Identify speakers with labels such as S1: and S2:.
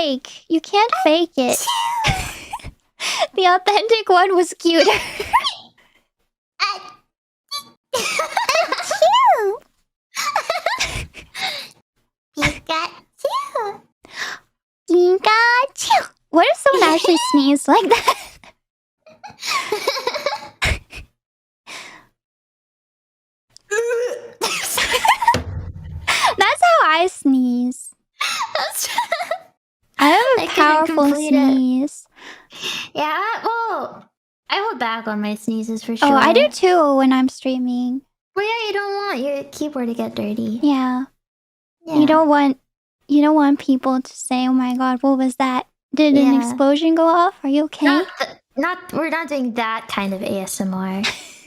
S1: fake. You can't fake it. The authentic one was cuter.
S2: Pikachu.
S1: Pikachu. What if someone actually sneezed like that? That's how I sneeze. I have a powerful sneeze.
S2: Yeah, well, I hold back on my sneezes for sure.
S1: Oh, I do too when I'm streaming.
S2: Well, yeah, you don't want your keyboard to get dirty.
S1: Yeah. You don't want people to say, "Oh my god, what was that? Did an explosion go off? Are you okay?"
S2: We're not doing that kind of ASMR.